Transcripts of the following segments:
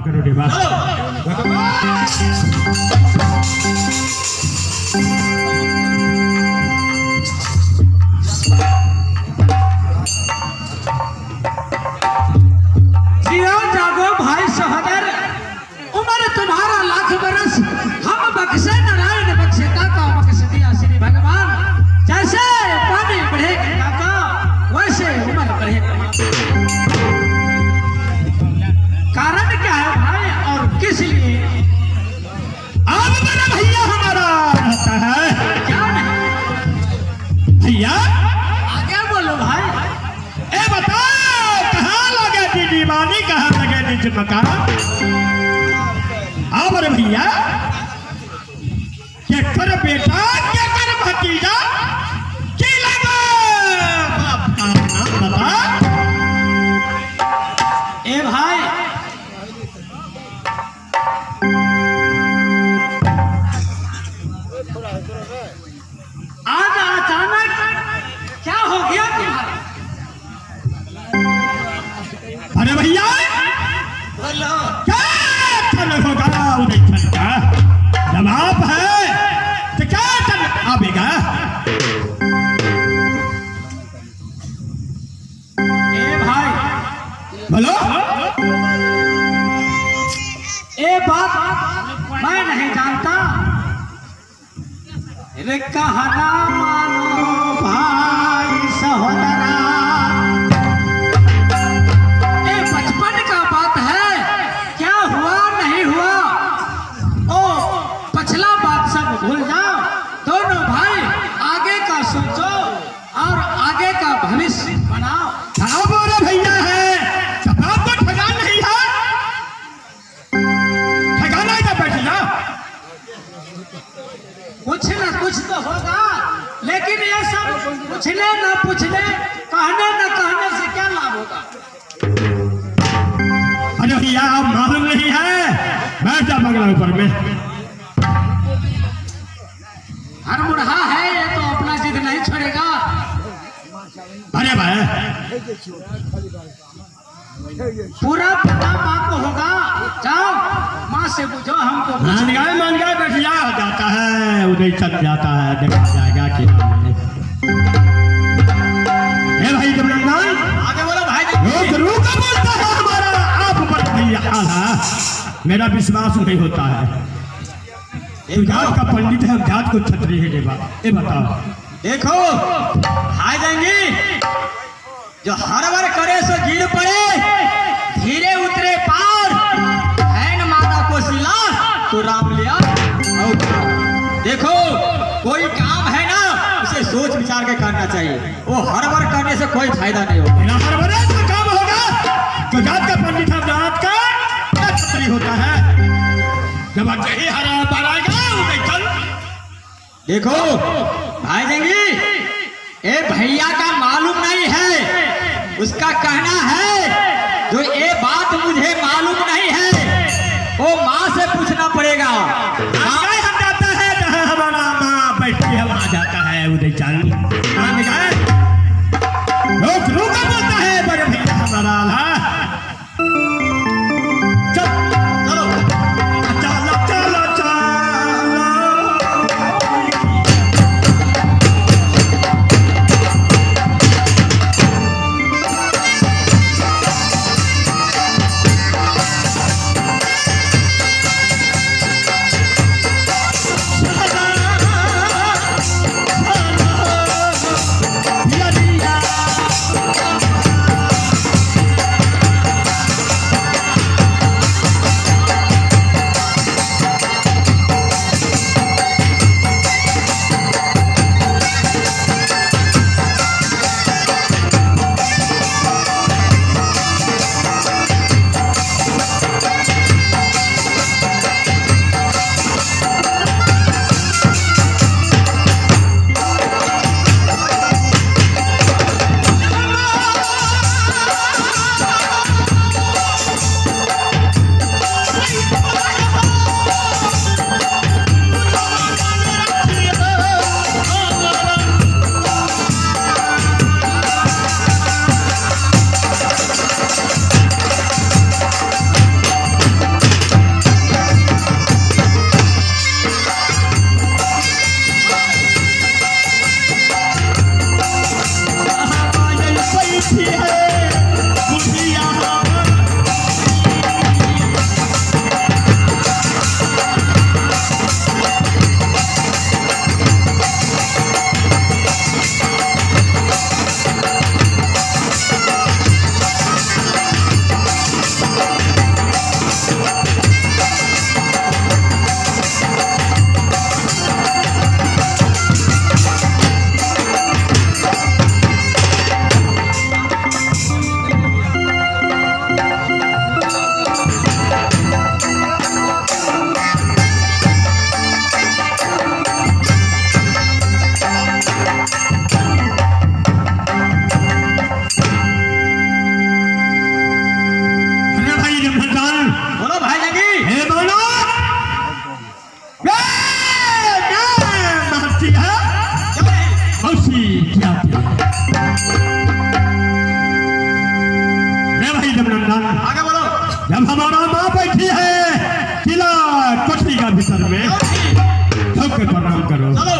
करो रे बात। जियो जागो भाई सहोदर, उम्र तुम्हारा लाख बरस, हम बख्शे नारायण बख्शे का बख्श दिया श्री भगवान। जैसे पानी बढ़े का वैसे उम्र बढ़े। कारण क्या है भाई और किस लिए? अब मेरा भैया हमारा रहता है। क्या नहीं भैया आगे बोलो भाई। ए बताओ कहाँ लगे थी दीवानी, कहाँ लगे थी चमका? अब रे भैया क्या कर बेटा, क्या कर भतीजा, की लगा बाप का नाम बता। ए भाई आज अचानक क्या हो गया तुम्हारा? अरे भैया बोलो क्या चल होगा उधर चल का जवाब है तो क्या चल आवेगा। ए भाई बोलो ए बात मैं नहीं जानता। रे कहना मानो भाई सहोदरा, ए बचपन का बात है, क्या हुआ नहीं हुआ ओ पिछला बात सब भूल जाओ। दोनों भाई आगे का सोचो और आगे का भविष्य बनाओ। हाँ बोले भैया है जवाब तो ठगा नहीं है, ठगाना ही बैठ जा। कुछ न कुछ तो होगा, लेकिन ये सब पूछने न पूछने, कहने न कहने से क्या लाभ होगा? अरे भैया आप मालूम नहीं है, बैठ जा बंगला ऊपर में। हर बुढ़ा है ये तो अपना जिद नहीं छोड़ेगा। अरे भाई पूरा पता माँ को होगा, जाओ माँ से पूछो, हमको मान गए बैठ जा, जाता है उधर चल जाता है, देखा जाएगा कि भाई जमींदार आगे बोलो भाई। जरूर का बोलता है हमारा आप ऊपर भैया आला, मेरा विश्वास नहीं होता है। जात का पंडित है, जात को छतरी है देवा। ये बताओ देखो हाय देंगी जो हर बार करे सो गिर पड़े, धीरे उतरे पार, है न माता को सिला तो राम लिया। देखो कोई काम है ना उसे सोच विचार के करना चाहिए, वो हर बार करने से कोई फायदा नहीं होगा। मेरा हर बार ऐसा काम होगा तो जात का पंडित है, जात का क्या छतरी होता है। जब यही हरा बार आएगा उधर चल। देखो भाई देंगी ए भैया का मालूम नहीं है, उसका कहना है जो ये बात मुझे मालूम नहीं है वो माँ से पूछना पड़ेगा। हम जाता है जहाँ हमारा माँ बैठती है वहाँ जाता है उधर चल। लोग रूका बोलता है बड़े भैया हमारा चलो चलो चलो चलो। हमारा माँ बैठी है किला कोठरी का भीतर में, ठोक के प्रणाम करो। चलो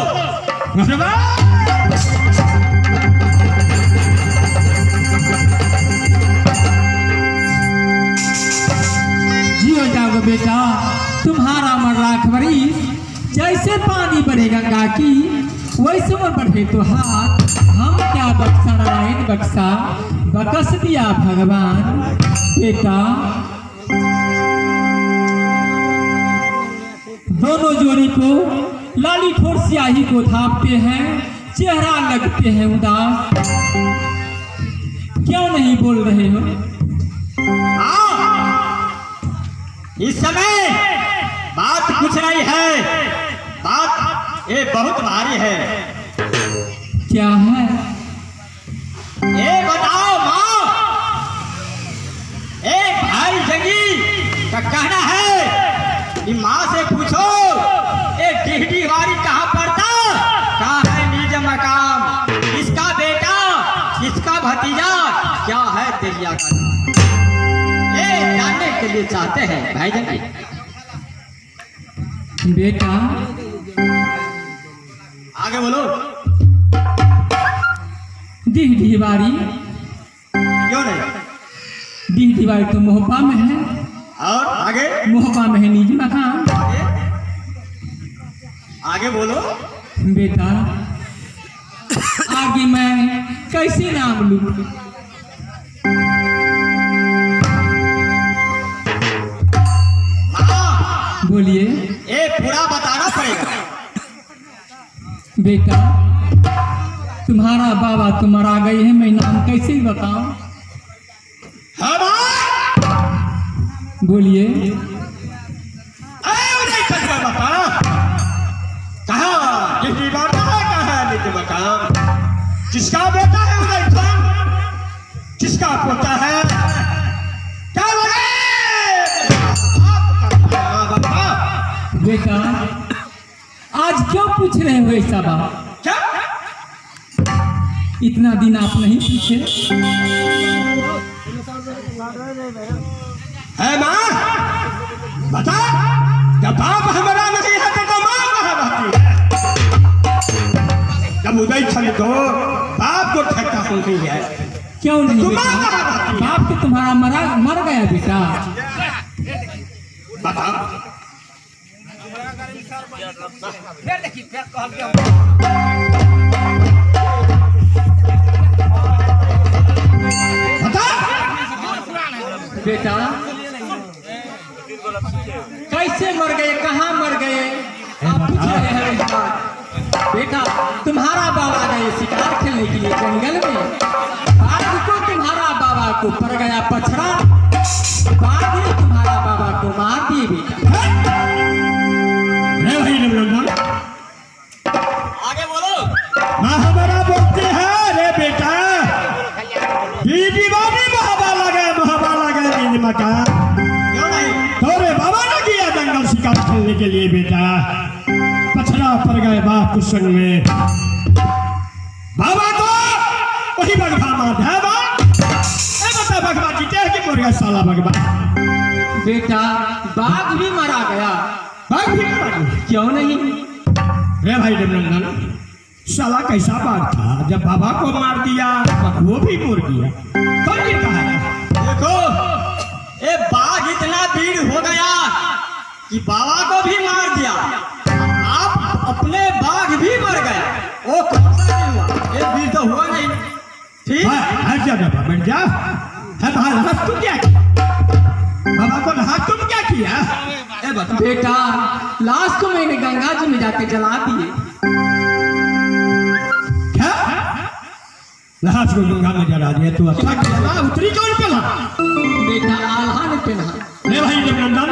जियो जागो बेटा, तुम्हारा मन राखवरी जैसे पानी बढ़े गंगा की वैसे मन बढ़े तो हाथ। हम क्या बक्सा नारायण बक्सा बकस दिया भगवान। बेटा दोनों जोड़ी को लाली ठोर स्याही को थापते हैं, चेहरा लगते हैं उदास। क्यों नहीं बोल रहे हो? इस समय बात कुछ नहीं है, बात ये बहुत भारी है। क्या है? ये बताओ माँ, एक भाई जंगी का कहना है कि माँ से पूछो एक डिहडी वारी कहाँ पड़ता, कहाँ है निज मकाम, किसका बेटा किसका भतीजा, क्या है दरिया का नाम, ये जानने के लिए चाहते हैं भाई जंगी। बेटा आगे बोलो। डीह डीवारी, क्यों नहीं? डीह डीवारी तो मोहब्बा में है, और आगे मोहब्बा में है निज मकान। आगे बोलो। बेटा आगे मैं कैसे नाम लूं? बोलिए। ये पूरा बताना पड़ेगा। बेटा तुम्हारा बाबा तो मरा गए हैं, मैं नाम कैसे बताऊं? बोलिए। किसका बेटा है उदय खान, किसका पोता है, क्या बेटा आज क्यों पूछ रहे हो ऐसा बात? क्या इतना दिन आप नहीं पूछे? है माँ बता, जब बाप हमारा नहीं है तो माँ कहाँ रहती है? जब उदय छल को बाप को ठेका नहीं है, क्यों नहीं तो बेटा? माँ कहाँ रहती है? बाप तो तुम्हारा मर गया बेटा। बता बेटा कैसे मर गए, कहाँ मर गए, आप पूछ रहे हैं इस बात? बेटा तुम्हारा बाबा गए शिकार खेलने के लिए जंगल में, बाघ को तुम्हारा बाबा को पड़ गया पछड़ा, बाघ ने तुम्हारा बाबा को मार दिए बेटा। आगे बोलो। माँ हमारा बोलते हैं रे बेटा, ये दीवानी महाबा लगे नींद मकान, क्यों नहीं? तोरे बाबा ने किया जंगल शिकार खेलने के लिए बेटा, पछड़ा पड़ गए बाप कुछ संग में, बाबा को वही बगवा मार है बता बगवा जीते है कि मर गया साला बगवा? बेटा बाघ भी मारा गया। बाघ भी मर गया? क्यों नहीं? रे भाई देवनंदन, साला कैसा बाघ था जब बाबा को मार दिया वो भी मर गया? कौन जीता है? देखो ये बाघ इतना भीड़ हो गया कि बाबा को भी मार दिया, आप अपने बाघ भी मर गया, वो कौन सा नहीं हुआ? ये भीड़ तो हुआ नहीं। ठीक हट जा बाबा, बैठ जा। है बाबा तुम क्या किया? बाबा को नहा तुम क्या किया? है बता। बेटा लाश को मैंने गंगा जी में जाके जला दिए। क्या लाश को गंगा में जला दिया? तू अच्छा किया, उतरी कौन पहला? बेटा आल्हा ने पहना। रे भाई देवनंदन,